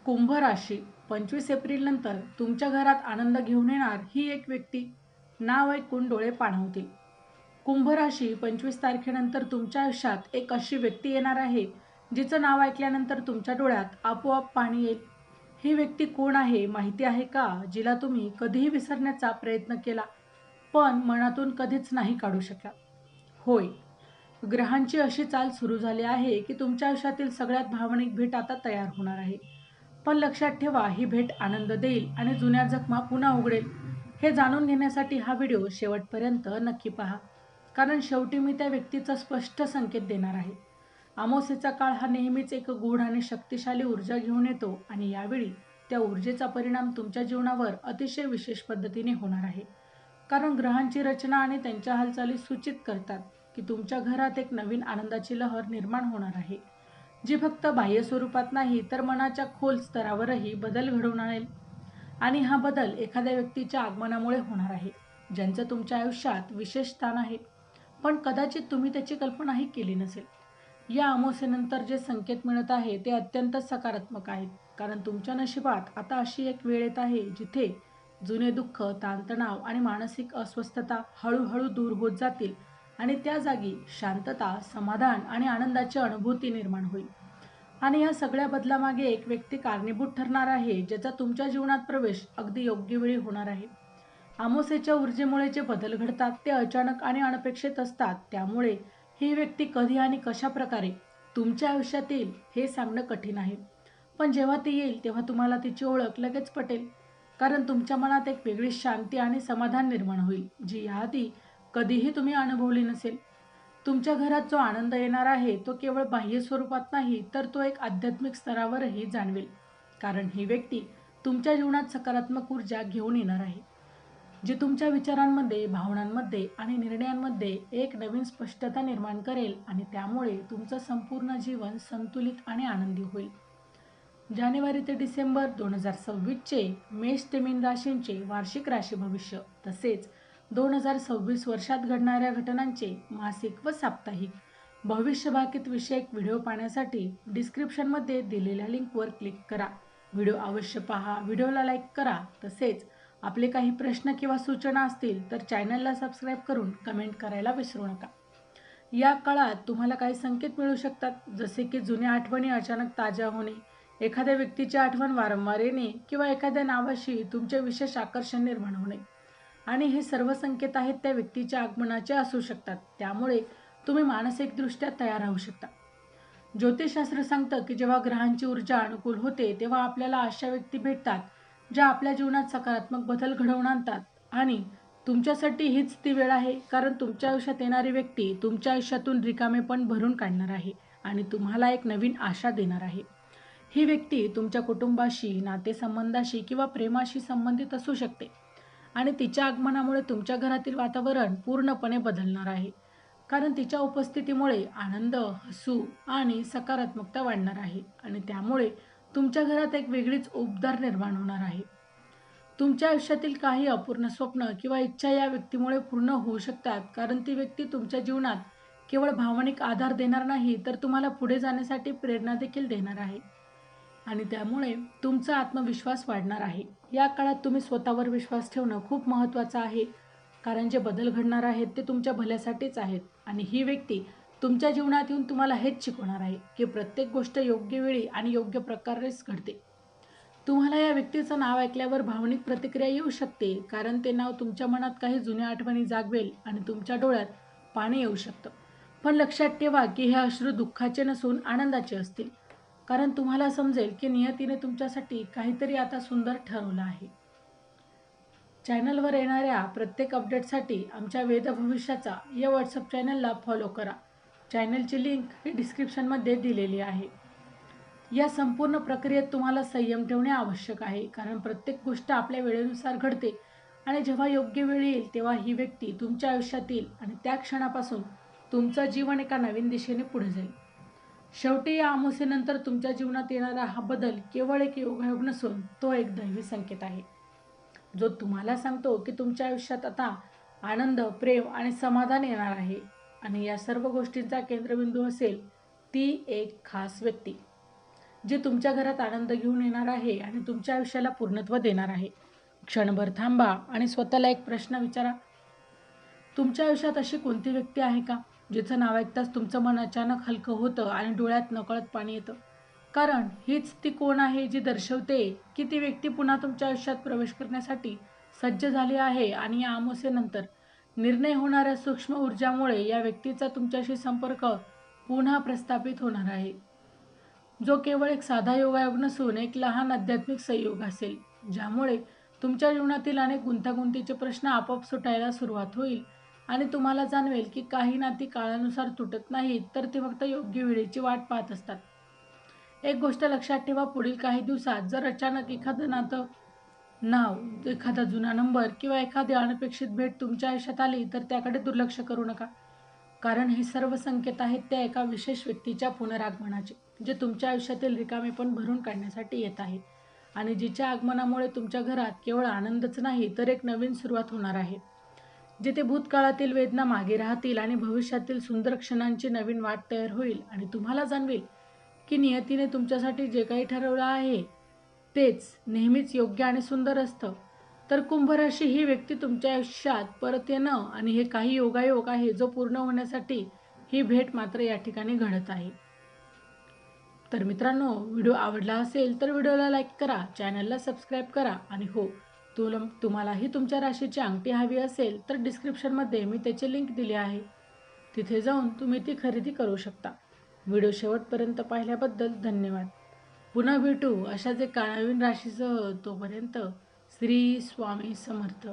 कुंभ राशी 25 एप्रिल नंतर तुमच्या घरात आनंद घेऊन येणार ही एक व्यक्ती. नाव ऐकून डोळे पाणावतील. कुंभ राशी 25 तारखेनंतर तुमच्या आयुष्यात एक अशी व्यक्ती येणार आहे जिचं नाव ऐकल्यानंतर तुमच्या डोळ्यात आपोआप पाणी येईल. ही व्यक्ती कोण आहे माहिती आहे का? जिला तुम्ही कधीही विसरण्याचा प्रयत्न केला पण मनातून कधीच नाही काढू शकला. होय, ग्रहांची अशी चाल सुरू झाली आहे की तुमच्या आयुष्यातील सगळ्यात भावनिक भेट आता तयार होणार आहे. पण लक्षात ठेवा, ही भेट आनंद देईल आणि जुन्या जखमा पुन्हा उघडेल. हे जाणून घेण्यासाठी हा व्हिडिओ शेवटपर्यंत नक्की पहा, कारण शेवटी मी त्या व्यक्तीचा स्पष्ट संकेत देणार आहे. अमावास्येचा काळ हा नेहमीच एक गूढ आणि शक्तिशाली ऊर्जा घेऊन येतो आणि यावेळी त्या ऊर्जेचा परिणाम तुमच्या जीवनावर अतिशय विशेष पद्धतीने होणार आहे. कारण ग्रहांची रचना आणि त्यांच्या हालचाली सूचित करतात की तुमच्या घरात एक नवीन आनंदाची लहर निर्माण होणार आहे, जी फक्त बाह्य स्वरूपात नाही तर मनाच्या खोल स्तरावरही बदल घडवून आणेल. आणि हा बदल एखाद्या व्यक्तीच्या आगमनामुळे होणार आहे, ज्यांचं तुमच्या आयुष्यात विशेष स्थान आहे, पण कदाचित तुम्ही त्याची कल्पनाही केली नसेल. या अमावास्येनंतर जे संकेत मिळत आहे ते अत्यंत सकारात्मक आहेत, कारण तुमच्या नशिबात आता अशी एक वेळ येत आहे जिथे जुने दुःख, ताणतणाव आणि मानसिक अस्वस्थता हळूहळू दूर होत जातील आणि त्या जागी शांतता, समाधान आणि आनंदाची अनुभूती निर्माण होईल. आणि या सगळ्या बदलामागे एक व्यक्ती कारणीभूत ठरणार आहे, ज्याचा तुमच्या जीवनात प्रवेश अगदी योग्य वेळी होणार आहे. अमावास्येच्या ऊर्जेमुळे जे बदल घडतात ते अचानक आणि अनपेक्षित असतात, त्यामुळे ही व्यक्ती कधी आणि कशा प्रकारे तुमच्या आयुष्यात येईल हे सांगणं कठीण आहे. पण जेव्हा ती येईल तेव्हा तुम्हाला तिची ओळख लगेच पटेल, कारण तुमच्या मनात एक वेगळी शांती आणि समाधान निर्माण होईल, जी याआधी कधीही तुम्ही अनुभवली नसेल. तुमच्या घरात जो आनंद येणार आहे तो केवळ बाह्य स्वरूपात नाही तर तो एक आध्यात्मिक स्तरावरही जाणवेल, कारण ही व्यक्ती तुमच्या जीवनात सकारात्मक ऊर्जा घेऊन येणार आहे, जी तुमच्या विचारांमध्ये, भावनांमध्ये आणि निर्णयांमध्ये एक नवीन स्पष्टता निर्माण करेल आणि त्यामुळे तुमचं संपूर्ण जीवन संतुलित आणि आनंदी होईल. जानेवारी ते डिसेंबर 2026चे मेष ते मीन राशींचे वार्षिक राशी भविष्य, तसेच 2026 वर्षात घडणाऱ्या घटनांचे मासिक व साप्ताहिक भविष्यवाकित विषयक व्हिडिओ पाहण्यासाठी डिस्क्रिप्शनमध्ये दिलेल्या लिंकवर क्लिक करा. व्हिडिओ अवश्य पहा, व्हिडिओला लाईक करा. तसेच आपले काही प्रश्न किंवा सूचना असतील तर चॅनलला सबस्क्राईब करून कमेंट करायला विसरू नका. या काळात तुम्हाला काही संकेत मिळू शकतात, जसे की जुन्या आठवणी अचानक ताज्या होणे, एखाद्या व्यक्तीची आठवण वारंवार येणे किंवा एखाद्या नावाशी तुमचे विशेष आकर्षण निर्माण होणे. आणि हे सर्व संकेत आहेत त्या व्यक्तीच्या आगमनाचे असू शकतात, त्यामुळे तुम्ही मानसिकदृष्ट्या तयार राहू शकता. ज्योतिषशास्त्र सांगतं की जेव्हा ग्रहांची ऊर्जा अनुकूल होते तेव्हा आपल्याला अशा व्यक्ती भेटतात ज्या आपल्या जीवनात सकारात्मक बदल घडवून आणतात. आणि तुमच्यासाठी हीच ती वेळ आहे, कारण तुमच्या आयुष्यात येणारी व्यक्ती तुमच्या आयुष्यातून रिकामेपण भरून काढणार आहे आणि तुम्हाला एक नवीन आशा देणार आहे. ही व्यक्ती तुमच्या कुटुंबाशी, नातेसंबंधाशी किंवा प्रेमाशी संबंधित असू शकते आणि तिच्या आगमनामुळे तुमच्या घरातील वातावरण पूर्णपणे बदलणार आहे, कारण तिच्या उपस्थितीमुळे आनंद, हसू आणि सकारात्मकता वाढणार आहे आणि त्यामुळे तुमच्या घरात एक वेगळीच उबदार निर्माण होणार आहे. तुमच्या आयुष्यातील काही अपूर्ण स्वप्न किंवा इच्छा या व्यक्तीमुळे पूर्ण होऊ शकतात, कारण ती व्यक्ती तुमच्या जीवनात केवळ भावनिक आधार देणार नाही तर तुम्हाला पुढे जाण्यासाठी प्रेरणा देखील देणार आहे आणि त्यामुळे तुमचा आत्मविश्वास वाढणार आहे. या काळात तुम्ही स्वतःवर विश्वास ठेवणं खूप महत्त्वाचं आहे, कारण जे बदल घडणार आहेत ते तुमच्या भल्यासाठीच आहेत आणि ही व्यक्ती तुमच्या जीवनात येऊन तुम्हाला हेच शिकवणार आहे की प्रत्येक गोष्ट योग्य वेळी आणि योग्य प्रकारेच घडते. तुम्हाला या व्यक्तीचं नाव ऐकल्यावर भावनिक प्रतिक्रिया येऊ शकते, कारण ते नाव तुमच्या मनात काही जुन्या आठवणी जागवेल आणि तुमच्या डोळ्यात पाणी येऊ शकतं. पण लक्षात ठेवा की हे अश्रू दुःखाचे नसून आनंदाचे असतील, कारण तुम्हाला समजेल की नियतीने तुमच्यासाठी काहीतरी आता सुंदर ठरवलं आहे. चॅनलवर येणाऱ्या प्रत्येक अपडेटसाठी आमच्या वेद भविष्याचा या व्हॉट्सअप चॅनलला फॉलो करा. चॅनलची लिंक ही डिस्क्रिप्शनमध्ये दिलेली आहे. या संपूर्ण प्रक्रियेत तुम्हाला संयम ठेवणे आवश्यक आहे, कारण प्रत्येक गोष्ट आपल्या वेळेनुसार घडते आणि जेव्हा योग्य वेळ येईल तेव्हा ही व्यक्ती तुमच्या आयुष्यात येईल आणि त्या क्षणापासून तुमचं जीवन एका नवीन दिशेने पुढे जाईल. शेवटी या अमावास्येनंतर तुमच्या जीवनात येणारा हा बदल केवळ एक योगायोग नसून तो एक दैवी संकेत आहे, जो तुम्हाला सांगतो की तुमच्या आयुष्यात आता आनंद, प्रेम आणि समाधान येणार आहे. आणि या सर्व गोष्टींचा केंद्रबिंदू असेल ती एक खास व्यक्ती. जे तुमच्या घरात आनंद घेऊन येणार आहे आणि तुमच्या आयुष्याला पूर्णत्व देणार आहे. क्षणभर थांबा आणि स्वतःला एक प्रश्न विचारा, तुमच्या आयुष्यात अशी कोणती व्यक्ती आहे का जिचं नाव ऐकताच तुमचं मन अचानक हलकं होतं आणि डोळ्यात नकळत पाणी येतं? कारण हीच ती कोण आहे जी दर्शवते की ती व्यक्ती पुन्हा तुमच्या आयुष्यात प्रवेश करण्यासाठी सज्ज झाली आहे आणि या अमावस्येनंतर निर्णय होणाऱ्या सूक्ष्म ऊर्जामुळे या व्यक्तीचा तुमच्याशी संपर्क पुन्हा प्रस्थापित होणार आहे, जो केवळ एक साधा योगायोग नसून एक लहान आध्यात्मिक संयोग असेल, ज्यामुळे तुमच्या जीवनातील अनेक गुंतागुंतीचे प्रश्न आपोआप सुटायला सुरुवात होईल आणि तुम्हाला जाणवेल की काही नाती काळानुसार तुटत नाहीत, तर ती फक्त योग्य वेळेची वाट पाहत असतात. एक गोष्ट लक्षात ठेवा, पुढील काही दिवसात जर अचानक एखादं नातं, नाव, एखादा जुना नंबर किंवा एखादी अनपेक्षित भेट तुमच्या आयुष्यात आली तर त्याकडे दुर्लक्ष करू नका. कारण हे सर्व संकेत आहेत त्या एका विशेष व्यक्तीच्या पुनरागमनाचे, जे तुमच्या आयुष्यातील रिकामेपण भरून काढण्यासाठी येत आहे आणि जिच्या आगमनामुळे तुमच्या घरात केवळ आनंदच नाही तर एक नवीन सुरुवात होणार आहे, जिथे भूतकाळातील वेदना मागे राहतील आणि भविष्यातील सुंदर क्षणांची नवीन वाट तयार होईल आणि तुम्हाला जाणवेल की नियतीने तुमच्यासाठी जे काही ठरवलं आहे तेच नेहमीच योग्य आणि सुंदर असतं. तर कुंभ राशी ही व्यक्ती तुमच्या आयुष्यात परत येणं आणि हे काही योगायोग आहे जो पूर्ण होण्यासाठी ही भेट मात्र या ठिकाणी घडत आहे. तर मित्रांनो, व्हिडिओ आवडला असेल तर व्हिडिओला लाईक करा, चॅनलला सबस्क्राईब करा आणि हो, तुम्हालाही तुमच्या राशीची अंगठी हवी असेल तर डिस्क्रिप्शनमध्ये मी त्याची लिंक दिली आहे, तिथे जाऊन तुम्ही ती खरेदी करू शकता. व्हिडिओ शेवटपर्यंत पाहिल्याबद्दल धन्यवाद. पुन्हा भेटू अशाच एका नवीन राशीसह. तोपर्यंत श्री स्वामी समर्थ.